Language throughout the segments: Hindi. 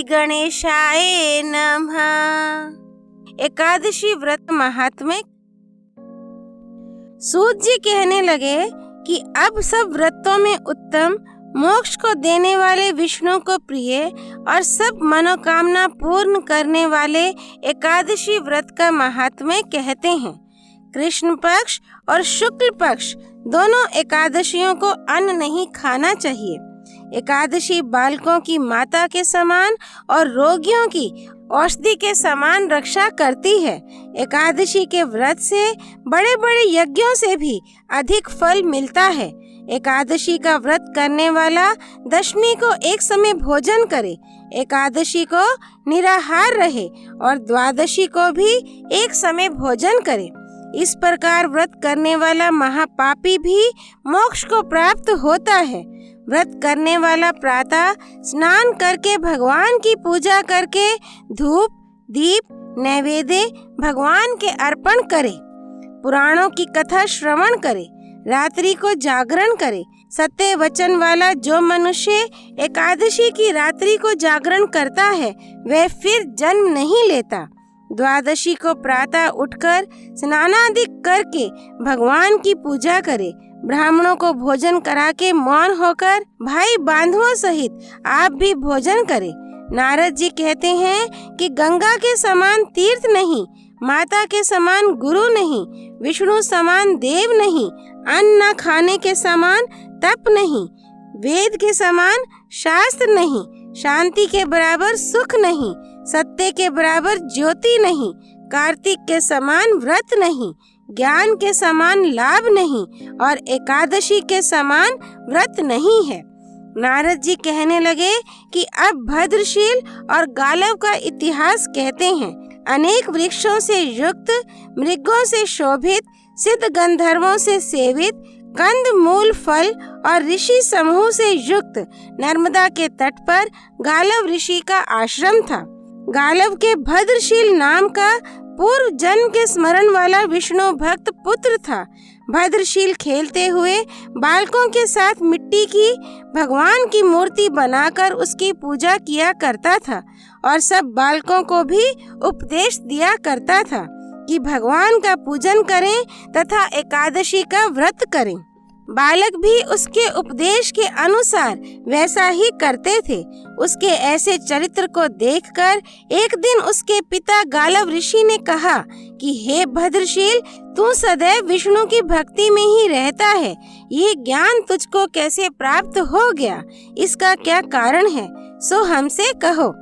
गणेशाय नमः। एकादशी व्रत महात्म्य। सूत जी कहने लगे कि अब सब व्रतों में उत्तम, मोक्ष को देने वाले, विष्णु को प्रिय और सब मनोकामना पूर्ण करने वाले एकादशी व्रत का महात्म्य कहते हैं। कृष्ण पक्ष और शुक्ल पक्ष दोनों एकादशियों को अन्न नहीं खाना चाहिए। एकादशी बालकों की माता के समान और रोगियों की औषधि के समान रक्षा करती है। एकादशी के व्रत से बड़े बड़े यज्ञों से भी अधिक फल मिलता है। एकादशी का व्रत करने वाला दशमी को एक समय भोजन करे, एकादशी को निराहार रहे और द्वादशी को भी एक समय भोजन करे। इस प्रकार व्रत करने वाला महापापी भी मोक्ष को प्राप्त होता है। व्रत करने वाला प्रातः स्नान करके भगवान की पूजा करके धूप दीप नैवेद्य भगवान के अर्पण करे, पुराणों की कथा श्रवण करे, रात्रि को जागरण करे। सत्य वचन वाला जो मनुष्य एकादशी की रात्रि को जागरण करता है वह फिर जन्म नहीं लेता। द्वादशी को प्रातः उठकर स्नानादि करके भगवान की पूजा करे, ब्राह्मणों को भोजन करा के मौन होकर भाई बंधुओं सहित आप भी भोजन करें। नारद जी कहते हैं कि गंगा के समान तीर्थ नहीं, माता के समान गुरु नहीं, विष्णु समान देव नहीं, अन्न न खाने के समान तप नहीं, वेद के समान शास्त्र नहीं, शांति के बराबर सुख नहीं, सत्य के बराबर ज्योति नहीं, कार्तिक के समान व्रत नहीं, ज्ञान के समान लाभ नहीं और एकादशी के समान व्रत नहीं है। नारद जी कहने लगे कि अब भद्रशील और गालव का इतिहास कहते हैं। अनेक वृक्षों से युक्त, मृगों से शोभित, सिद्ध गंधर्वों से सेवित, कंद मूल फल और ऋषि समूह से युक्त नर्मदा के तट पर गालव ऋषि का आश्रम था। गालव के भद्रशील नाम का पूर्व जन्म के स्मरण वाला विष्णु भक्त पुत्र था। भद्रशील खेलते हुए बालकों के साथ मिट्टी की भगवान की मूर्ति बनाकर उसकी पूजा किया करता था और सब बालकों को भी उपदेश दिया करता था कि भगवान का पूजन करें तथा एकादशी का व्रत करें। बालक भी उसके उपदेश के अनुसार वैसा ही करते थे। उसके ऐसे चरित्र को देखकर एक दिन उसके पिता गालव ऋषि ने कहा कि हे भद्रशील, तू सदैव विष्णु की भक्ति में ही रहता है, ये ज्ञान तुझको कैसे प्राप्त हो गया? इसका क्या कारण है? सो हमसे कहो।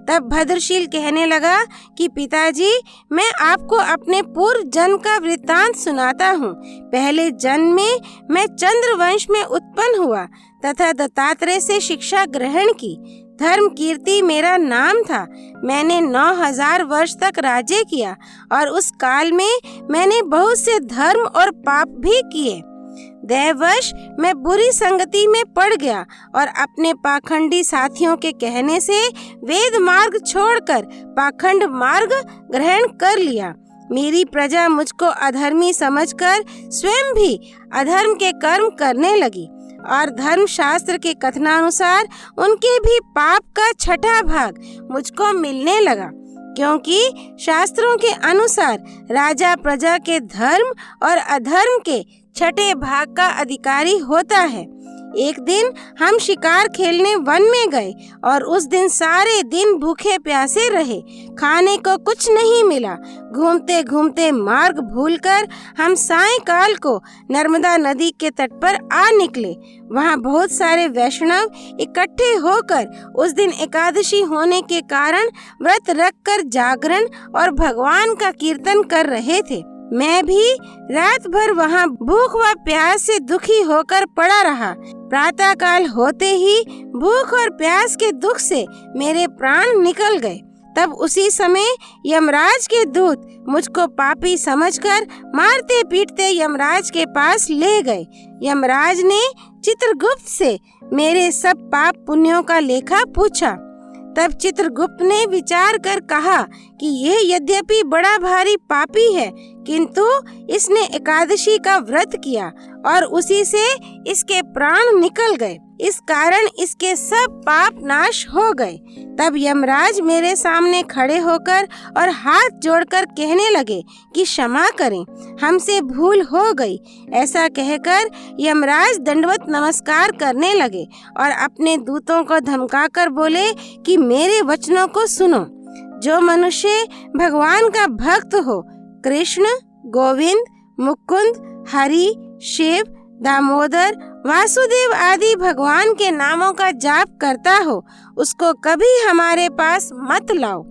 तब भद्रशील कहने लगा कि पिताजी, मैं आपको अपने पूर्व जन्म का वृत्तांत सुनाता हूँ। पहले जन्म में मैं चंद्रवंश में उत्पन्न हुआ तथा दत्तात्रेय से शिक्षा ग्रहण की। धर्म कीर्ति मेरा नाम था। मैंने 9000 वर्ष तक राज्य किया और उस काल में मैंने बहुत से धर्म और पाप भी किए। दैववश मैं बुरी संगति में पड़ गया और अपने पाखंडी साथियों के कहने से वेद मार्ग छोड़कर पाखंड मार्ग ग्रहण कर लिया। मेरी प्रजा मुझको अधर्मी समझकर स्वयं भी अधर्म के कर्म करने लगी और धर्म शास्त्र के कथनानुसार उनके भी पाप का छठा भाग मुझको मिलने लगा, क्योंकि शास्त्रों के अनुसार राजा प्रजा के धर्म और अधर्म के छठे भाग का अधिकारी होता है। एक दिन हम शिकार खेलने वन में गए और उस दिन सारे दिन भूखे प्यासे रहे, खाने को कुछ नहीं मिला। घूमते घूमते मार्ग भूलकर हम सायंकाल को नर्मदा नदी के तट पर आ निकले। वहाँ बहुत सारे वैष्णव इकट्ठे होकर उस दिन एकादशी होने के कारण व्रत रखकर जागरण और भगवान का कीर्तन कर रहे थे। मैं भी रात भर वहाँ भूख व प्यास से दुखी होकर पड़ा रहा। प्रातः काल होते ही भूख और प्यास के दुख से मेरे प्राण निकल गए। तब उसी समय यमराज के दूत मुझको पापी समझकर मारते पीटते यमराज के पास ले गए। यमराज ने चित्रगुप्त से मेरे सब पाप पुण्यों का लेखा पूछा। तब चित्रगुप्त ने विचार कर कहा कि यह यद्यपि बड़ा भारी पापी है, किंतु इसने एकादशी का व्रत किया और उसी से इसके प्राण निकल गए। इस कारण इसके सब पाप नाश हो गए। तब यमराज मेरे सामने खड़े होकर और हाथ जोड़कर कहने लगे कि क्षमा करें, हमसे भूल हो गई। ऐसा कहकर यमराज दंडवत नमस्कार करने लगे और अपने दूतों को धमकाकर बोले कि मेरे वचनों को सुनो। जो मनुष्य भगवान का भक्त हो, कृष्ण, गोविंद, मुकुंद, हरि, शिव, दामोदर, वासुदेव आदि भगवान के नामों का जाप करता हो, उसको कभी हमारे पास मत लाओ।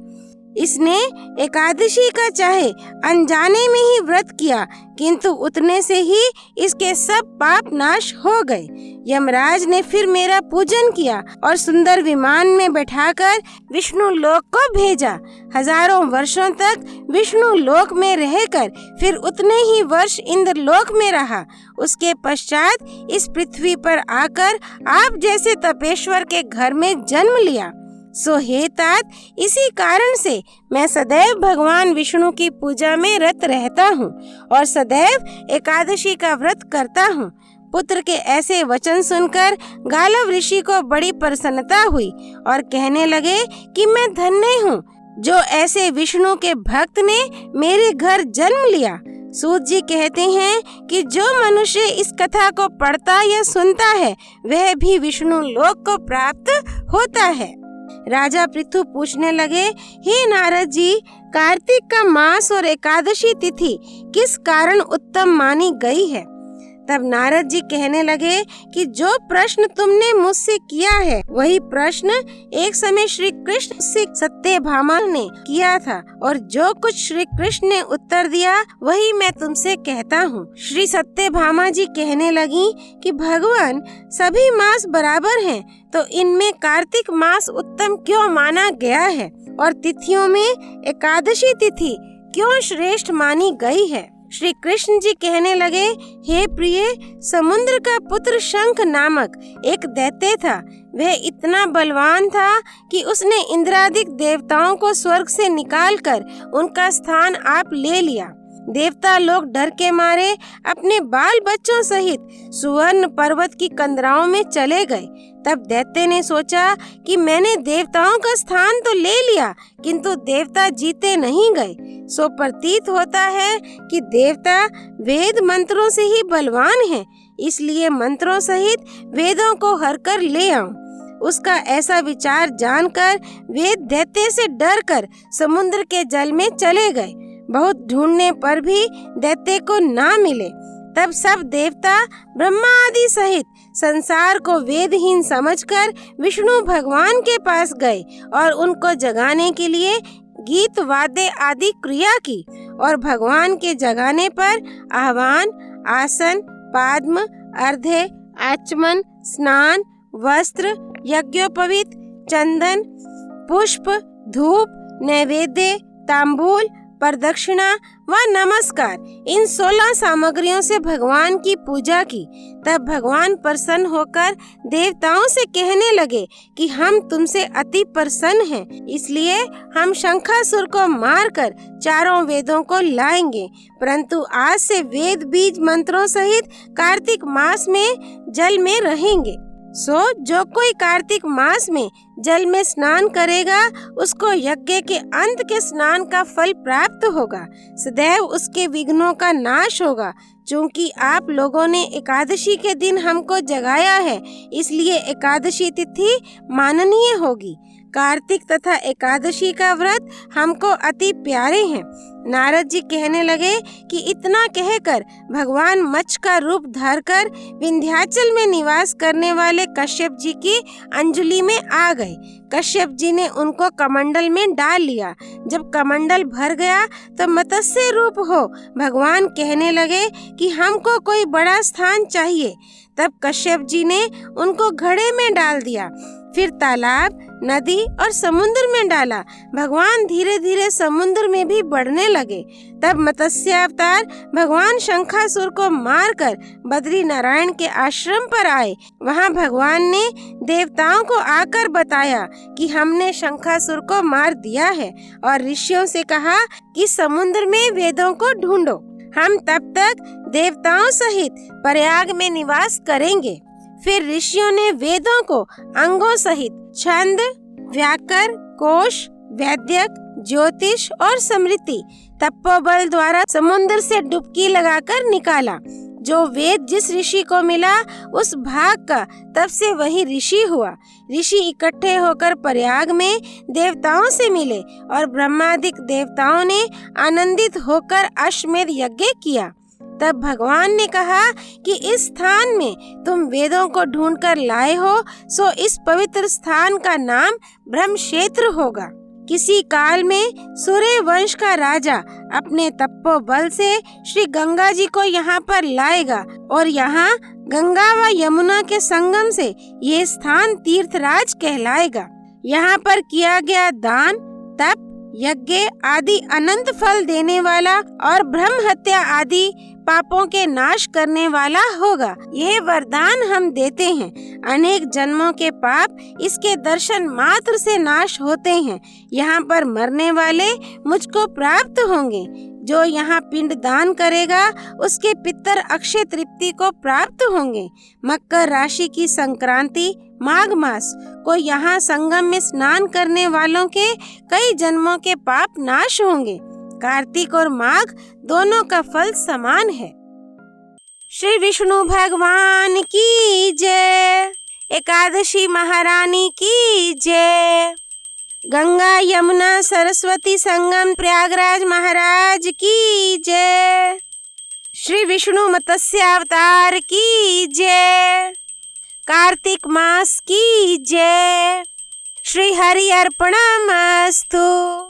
इसने एकादशी का चाहे अनजाने में ही व्रत किया, किंतु उतने से ही इसके सब पाप नाश हो गए। यमराज ने फिर मेरा पूजन किया और सुंदर विमान में बैठाकर विष्णु लोक को भेजा। हजारों वर्षों तक विष्णु लोक में रहकर फिर उतने ही वर्ष इंद्र लोक में रहा। उसके पश्चात इस पृथ्वी पर आकर आप जैसे तपेश्वर के घर में जन्म लिया। सो हे तात, इसी कारण से मैं सदैव भगवान विष्णु की पूजा में रत रहता हूँ और सदैव एकादशी का व्रत करता हूँ। पुत्र के ऐसे वचन सुनकर गालव ऋषि को बड़ी प्रसन्नता हुई और कहने लगे कि मैं धन्य हूँ जो ऐसे विष्णु के भक्त ने मेरे घर जन्म लिया। सूत जी कहते हैं कि जो मनुष्य इस कथा को पढ़ता या सुनता है वह भी विष्णु लोक को प्राप्त होता है। राजा पृथु पूछने लगे, हे नारद जी, कार्तिक का मास और एकादशी तिथि किस कारण उत्तम मानी गई है? तब नारद जी कहने लगे कि जो प्रश्न तुमने मुझसे किया है वही प्रश्न एक समय श्री कृष्ण से सत्यभामा ने किया था और जो कुछ श्री कृष्ण ने उत्तर दिया वही मैं तुमसे कहता हूँ। श्री सत्यभामा जी कहने लगी कि भगवान, सभी मास बराबर हैं, तो इनमें कार्तिक मास उत्तम क्यों माना गया है और तिथियों में एकादशी तिथि क्यों श्रेष्ठ मानी गई है? श्री कृष्ण जी कहने लगे, हे प्रिय, समुद्र का पुत्र शंख नामक एक दैत्य था। वह इतना बलवान था कि उसने इंद्रादिक देवताओं को स्वर्ग से निकालकर उनका स्थान आप ले लिया। देवता लोग डर के मारे अपने बाल बच्चों सहित सुवर्ण पर्वत की कंदराओं में चले गए। तब दैत्य ने सोचा कि मैंने देवताओं का स्थान तो ले लिया, किंतु देवता जीते नहीं गए। सो प्रतीत होता है कि देवता वेद मंत्रों से ही बलवान हैं, इसलिए मंत्रों सहित वेदों को हर कर ले आऊं। उसका ऐसा विचार जानकर वेद दैत्य से डरकर समुद्र के जल में चले गए। बहुत ढूंढने पर भी दैत्य को ना मिले। तब सब देवता ब्रह्मा आदि सहित संसार को वेदहीन समझकर विष्णु भगवान के पास गए और उनको जगाने के लिए गीत वाद्य आदि क्रिया की और भगवान के जगाने पर आह्वान, आसन, पाद्म, अर्घ्य, आचमन, स्नान, वस्त्र, यज्ञोपवीत, चंदन, पुष्प, धूप, नैवेद्य, तांबूल, प्रदक्षिणा व नमस्कार, इन 16 सामग्रियों से भगवान की पूजा की। तब भगवान प्रसन्न होकर देवताओं से कहने लगे कि हम तुमसे अति प्रसन्न हैं, इसलिए हम शंखासुर को मारकर चारों वेदों को लाएंगे। परंतु आज से वेद बीज मंत्रों सहित कार्तिक मास में जल में रहेंगे। सो जो कोई कार्तिक मास में जल में स्नान करेगा उसको यज्ञ के अंत के स्नान का फल प्राप्त होगा। सदैव उसके विघ्नों का नाश होगा। चूंकि आप लोगों ने एकादशी के दिन हमको जगाया है, इसलिए एकादशी तिथि माननीय होगी। कार्तिक तथा एकादशी का व्रत हमको अति प्यारे हैं। नारद जी कहने लगे कि इतना कहकर भगवान मच्छ का रूप धरकर विंध्याचल में निवास करने वाले कश्यप जी की अंजलि में आ गए। कश्यप जी ने उनको कमंडल में डाल लिया। जब कमंडल भर गया तो मत्स्य रूप हो भगवान कहने लगे कि हमको कोई बड़ा स्थान चाहिए। तब कश्यप जी ने उनको घड़े में डाल दिया, फिर तालाब, नदी और समुद्र में डाला। भगवान धीरे धीरे समुद्र में भी बढ़ने लगे। तब मत्स्य अवतार भगवान शंखासुर को मारकर बद्री नारायण के आश्रम पर आए। वहां भगवान ने देवताओं को आकर बताया कि हमने शंखासुर को मार दिया है और ऋषियों से कहा कि समुद्र में वेदों को ढूंढो। हम तब तक देवताओं सहित प्रयाग में निवास करेंगे। फिर ऋषियों ने वेदों को अंगों सहित छंद, व्याकर, कोश, वैद्यक, ज्योतिष और स्मृति तपोबल द्वारा समुद्र से डुबकी लगाकर निकाला। जो वेद जिस ऋषि को मिला उस भाग का तब से वही ऋषि हुआ। ऋषि इकट्ठे होकर प्रयाग में देवताओं से मिले और ब्रह्मादिक देवताओं ने आनंदित होकर अश्वमेध यज्ञ किया। तब भगवान ने कहा कि इस स्थान में तुम वेदों को ढूंढकर लाए हो, सो इस पवित्र स्थान का नाम ब्रह्म क्षेत्र होगा। किसी काल में सूर्य वंश का राजा अपने तपोबल से श्री गंगा जी को यहाँ पर लाएगा और यहाँ गंगा व यमुना के संगम से ये स्थान तीर्थराज कहलाएगा। यहाँ पर किया गया दान, तप, यज्ञ आदि अनंत फल देने वाला और ब्रह्म हत्या आदि पापों के नाश करने वाला होगा। ये वरदान हम देते हैं। अनेक जन्मों के पाप इसके दर्शन मात्र से नाश होते हैं। यहाँ पर मरने वाले मुझको प्राप्त होंगे। जो यहाँ पिंड दान करेगा उसके पितर अक्षय तृप्ति को प्राप्त होंगे। मकर राशि की संक्रांति माघ मास को यहाँ संगम में स्नान करने वालों के कई जन्मों के पाप नाश होंगे। कार्तिक और माघ दोनों का फल समान है। श्री विष्णु भगवान की जय। एकादशी महारानी की जय। गंगा यमुना सरस्वती संगम प्रयागराज महाराज की जय। श्री विष्णु मत्स्य अवतार की जय। कार्तिक मास की जय। श्री हरि अर्पणमस्तु।